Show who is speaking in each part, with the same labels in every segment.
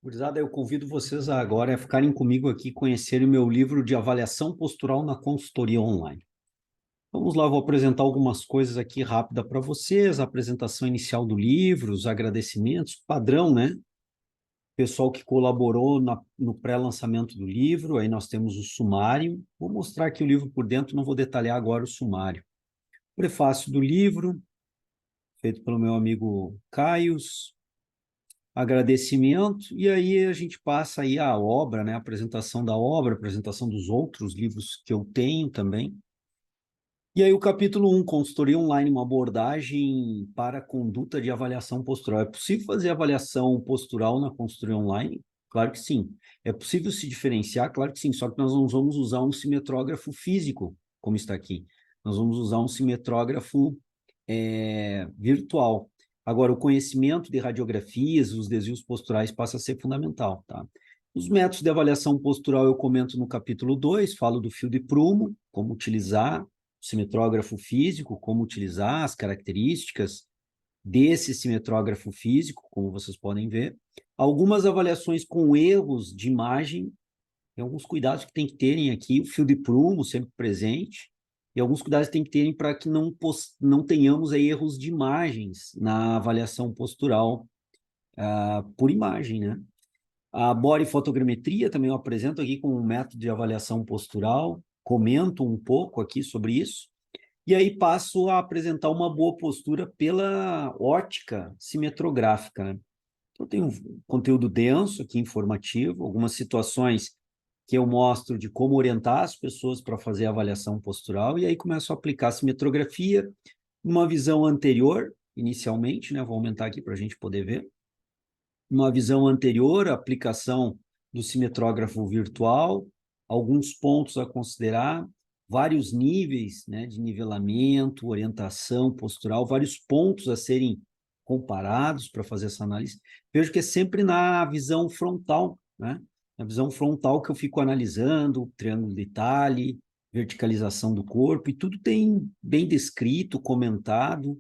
Speaker 1: Gurizada, eu convido vocês agora a ficarem comigo aqui, conhecerem o meu livro de avaliação postural na consultoria online. Vamos lá, vou apresentar algumas coisas aqui rápida para vocês, a apresentação inicial do livro, os agradecimentos, padrão, né? Pessoal que colaborou no pré-lançamento do livro, aí nós temos o sumário. Vou mostrar aqui o livro por dentro, não vou detalhar agora o sumário. Prefácio do livro, feito pelo meu amigo Caius, agradecimento, e aí a gente passa aí a obra, né, a apresentação da obra, a apresentação dos outros livros que eu tenho também. E aí o capítulo 1, consultoria online, uma abordagem para a conduta de avaliação postural. É possível fazer avaliação postural na consultoria online? Claro que sim. É possível se diferenciar? Claro que sim, só que nós não vamos usar um simetrógrafo físico, como está aqui. Nós vamos usar um simetrógrafo virtual. Agora, o conhecimento de radiografias, os desvios posturais passa a ser fundamental, tá? Os métodos de avaliação postural eu comento no capítulo 2, falo do fio de prumo, como utilizar, o simetrógrafo físico, como utilizar as características desse simetrógrafo físico, como vocês podem ver. Algumas avaliações com erros de imagem, tem alguns cuidados que tem que terem aqui, o fio de prumo sempre presente, e alguns cuidados que tem que terem para que não tenhamos aí erros de imagens na avaliação postural por imagem, né? A body fotogrametria também eu apresento aqui como um método de avaliação postural, comento um pouco aqui sobre isso, e aí passo a apresentar uma boa postura pela ótica simetrográfica, né? Então, tem um conteúdo denso aqui, informativo, algumas situações que eu mostro de como orientar as pessoas para fazer a avaliação postural, e aí começo a aplicar a simetrografia, uma visão anterior, inicialmente, né? Vou aumentar aqui para a gente poder ver. Uma visão anterior, a aplicação do simetrógrafo virtual, alguns pontos a considerar, vários níveis, né, de nivelamento, orientação postural, vários pontos a serem comparados para fazer essa análise. Vejo que é sempre na visão frontal, né? Na visão frontal que eu fico analisando, triângulo de Talley, verticalização do corpo, e tudo tem bem descrito, comentado,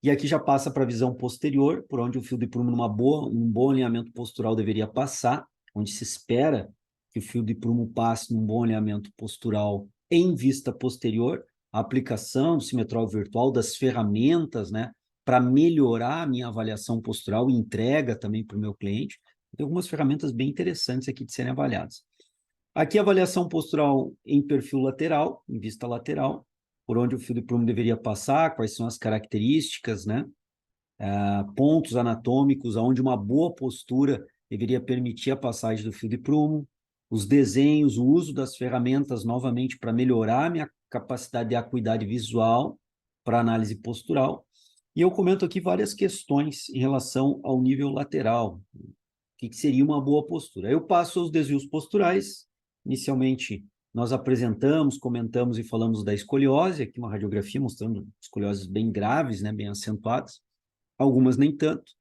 Speaker 1: e aqui já passa para a visão posterior, por onde o fio de prumo, um bom alinhamento postural deveria passar, onde se espera que o fio de prumo passe num bom alinhamento postural em vista posterior, a aplicação do simetrógrafo virtual, das ferramentas, né, para melhorar a minha avaliação postural e entrega também para o meu cliente. Tem algumas ferramentas bem interessantes aqui de serem avaliadas. Aqui a avaliação postural em perfil lateral, em vista lateral, por onde o fio de prumo deveria passar, quais são as características, né? Pontos anatômicos, onde uma boa postura deveria permitir a passagem do fio de prumo, os desenhos, o uso das ferramentas, novamente, para melhorar a minha capacidade de acuidade visual para análise postural. E eu comento aqui várias questões em relação ao nível lateral, o que seria uma boa postura. Eu passo aos desvios posturais. Inicialmente, nós apresentamos, comentamos e falamos da escoliose, aqui uma radiografia mostrando escolioses bem graves, né, bem acentuadas, algumas nem tanto.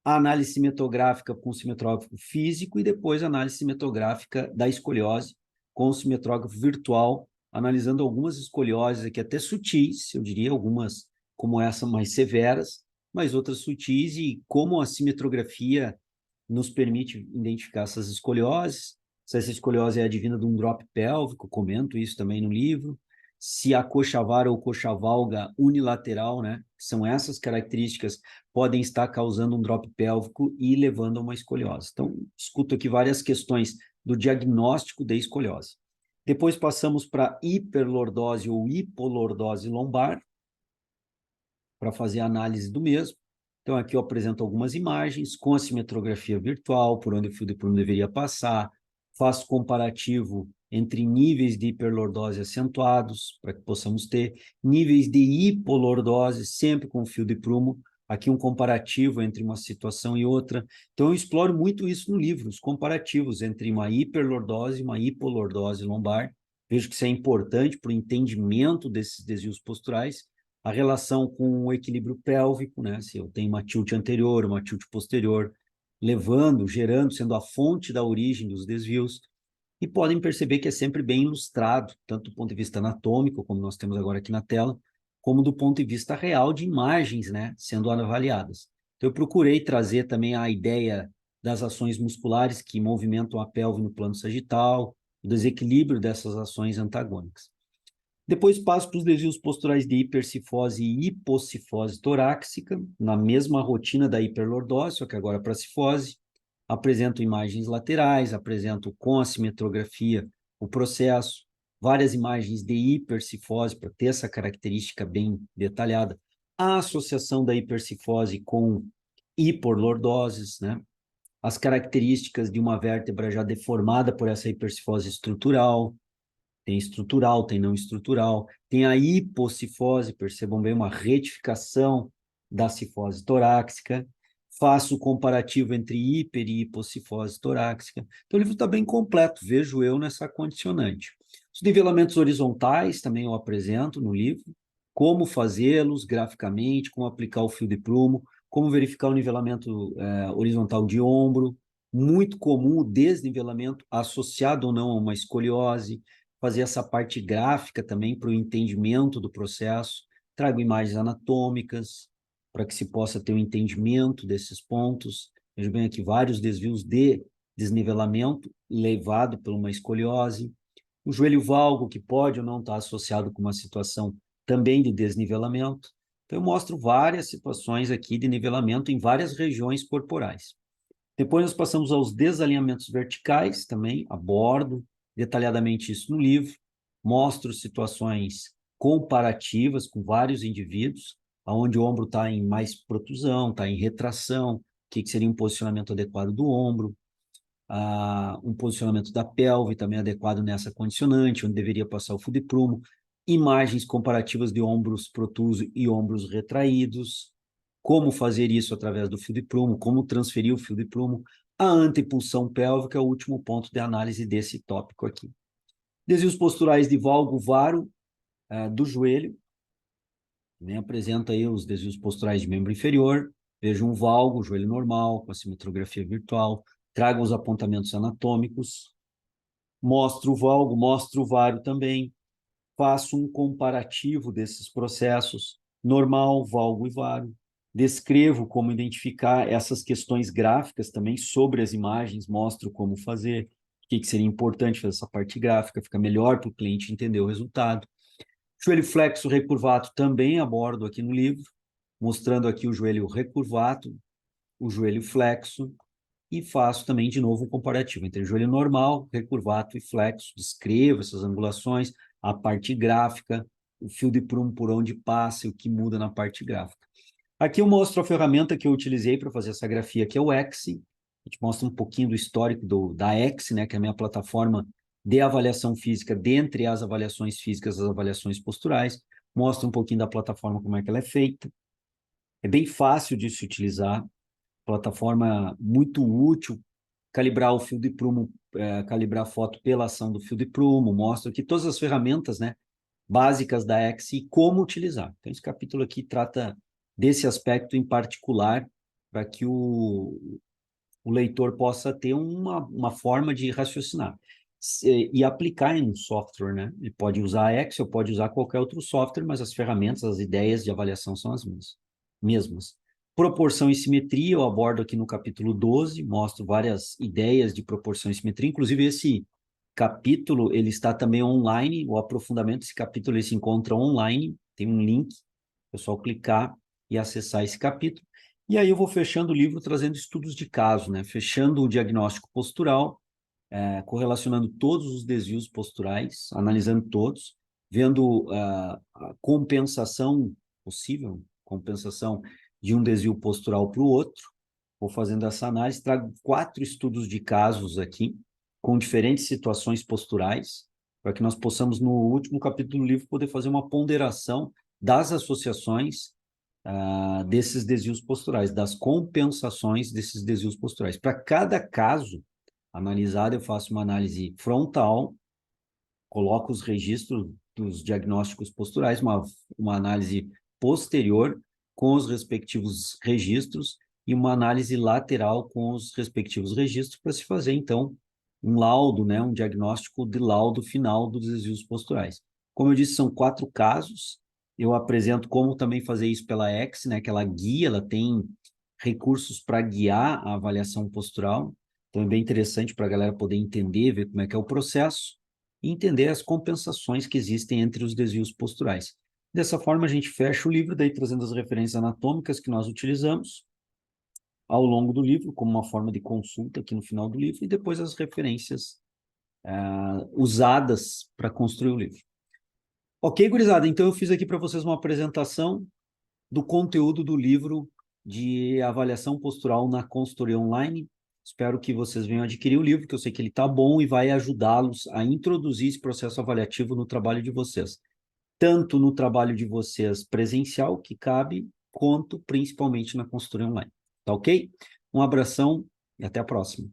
Speaker 1: A análise cimetográfica com simetrógrafo físico e depois a análise cimetográfica da escoliose com o simetrógrafo virtual, analisando algumas escolioses aqui até sutis, eu diria, algumas como essa mais severas, mas outras sutis, e como a simetrografia nos permite identificar essas escolioses, se essa escoliose é advinda de um drop pélvico, comento isso também no livro, se a coxa-vara ou coxa-valga unilateral, né, que são essas características, podem estar causando um drop pélvico e levando a uma escoliose. Então, discuto aqui várias questões do diagnóstico da escoliose. Depois passamos para hiperlordose ou hipolordose lombar, para fazer a análise do mesmo. Então, aqui eu apresento algumas imagens com a simetrografia virtual, por onde o fio de prumo deveria passar, faço comparativo entre níveis de hiperlordose acentuados, para que possamos ter níveis de hipolordose, sempre com fio de prumo, aqui um comparativo entre uma situação e outra. Então, eu exploro muito isso no livro, os comparativos entre uma hiperlordose e uma hipolordose lombar. Vejo que isso é importante para o entendimento desses desvios posturais, a relação com o equilíbrio pélvico, né? Se eu tenho uma tilt anterior, uma tilt posterior, levando, gerando, sendo a fonte da origem dos desvios, e podem perceber que é sempre bem ilustrado, tanto do ponto de vista anatômico, como nós temos agora aqui na tela, como do ponto de vista real de imagens, né, sendo avaliadas. Então, eu procurei trazer também a ideia das ações musculares que movimentam a pelve no plano sagital, o desequilíbrio dessas ações antagônicas. Depois passo para os desvios posturais de hipercifose e hipocifose torácica, na mesma rotina da hiperlordose, só que agora para cifose. Apresento imagens laterais, apresento com a cimetrografia o processo, várias imagens de hipercifose para ter essa característica bem detalhada, a associação da hipercifose com hiperlordoses, né? As características de uma vértebra já deformada por essa hipercifose estrutural, tem não estrutural, tem a hipocifose, percebam bem, uma retificação da cifose torácica, faço o comparativo entre hiper e hipocifose torácica. Então, o livro está bem completo, vejo eu nessa condicionante. Os nivelamentos horizontais também eu apresento no livro, como fazê-los graficamente, como aplicar o fio de prumo, como verificar o nivelamento horizontal de ombro, muito comum o desnivelamento associado ou não a uma escoliose, fazer essa parte gráfica também para o entendimento do processo, trago imagens anatômicas para que se possa ter um entendimento desses pontos. Veja bem aqui vários desvios de desnivelamento levado por uma escoliose, o joelho valgo, que pode ou não estar associado com uma situação também de desnivelamento. Então, eu mostro várias situações aqui de nivelamento em várias regiões corporais. Depois nós passamos aos desalinhamentos verticais, também abordo detalhadamente isso no livro, mostro situações comparativas com vários indivíduos, onde o ombro está em mais protusão, está em retração, o que seria um posicionamento adequado do ombro, um posicionamento da pelve também adequado nessa condicionante, onde deveria passar o fio de prumo, imagens comparativas de ombros protusos e ombros retraídos, como fazer isso através do fio de prumo, como transferir o fio de prumo, a antepulsão pélvica é o último ponto de análise desse tópico aqui. Desvios posturais de valgo varo do joelho, também apresenta aí os desvios posturais de membro inferior, vejo um valgo, joelho normal, com a cimetrografia virtual, trago os apontamentos anatômicos, mostro o valgo, mostro o varo também, faço um comparativo desses processos, normal, valgo e varo, descrevo como identificar essas questões gráficas também sobre as imagens, mostro como fazer, o que seria importante fazer essa parte gráfica, fica melhor para o cliente entender o resultado. Joelho flexo recurvato também abordo aqui no livro, mostrando aqui o joelho recurvato, o joelho flexo, e faço também, de novo, um comparativo entre joelho normal, recurvato e flexo, descrevo essas angulações, a parte gráfica, o fio de prumo por onde passa e o que muda na parte gráfica. Aqui eu mostro a ferramenta que eu utilizei para fazer essa grafia, que é o EXI. A gente mostra um pouquinho do histórico da EXI, né, que é a minha plataforma de avaliação física, dentre as avaliações físicas, as avaliações posturais. Mostra um pouquinho da plataforma, como é que ela é feita. É bem fácil de se utilizar, plataforma muito útil, calibrar o fio de prumo, calibrar a foto pela ação do fio de prumo, mostra aqui todas as ferramentas, né, básicas da EXI e como utilizar. Então, esse capítulo aqui trata desse aspecto em particular, para que o leitor possa ter uma forma de raciocinar e aplicar em um software, né? Ele pode usar a Excel, pode usar qualquer outro software, mas as ferramentas, as ideias de avaliação são as mesmas. Proporção e simetria, eu abordo aqui no capítulo 12, mostro várias ideias de proporção e simetria, inclusive esse capítulo, ele está também online, o aprofundamento desse capítulo, ele se encontra online, tem um link, é só clicar e acessar esse capítulo. E aí eu vou fechando o livro trazendo estudos de caso, né? Fechando o diagnóstico postural, correlacionando todos os desvios posturais, analisando todos, vendo a compensação possível, compensação de um desvio postural para o outro. Vou fazendo essa análise, trago 4 estudos de casos aqui, com diferentes situações posturais, para que nós possamos, no último capítulo do livro, poder fazer uma ponderação das associações desses desvios posturais, das compensações desses desvios posturais. Para cada caso analisado, eu faço uma análise frontal, coloco os registros dos diagnósticos posturais, uma análise posterior com os respectivos registros e uma análise lateral com os respectivos registros para se fazer, então, um laudo, né, um diagnóstico de laudo final dos desvios posturais. Como eu disse, são 4 casos, eu apresento como também fazer isso pela X, né, que ela guia, ela tem recursos para guiar a avaliação postural. Então, é bem interessante para a galera poder entender, ver como é que é o processo e entender as compensações que existem entre os desvios posturais. Dessa forma, a gente fecha o livro, daí trazendo as referências anatômicas que nós utilizamos ao longo do livro, como uma forma de consulta aqui no final do livro, e depois as referências usadas para construir o livro. Ok, gurizada? Então, eu fiz aqui para vocês uma apresentação do conteúdo do livro de avaliação postural na consultoria online. Espero que vocês venham adquirir o livro, que eu sei que ele está bom e vai ajudá-los a introduzir esse processo avaliativo no trabalho de vocês. Tanto no trabalho de vocês presencial, que cabe, quanto principalmente na consultoria online. Tá ok? Um abração e até a próxima.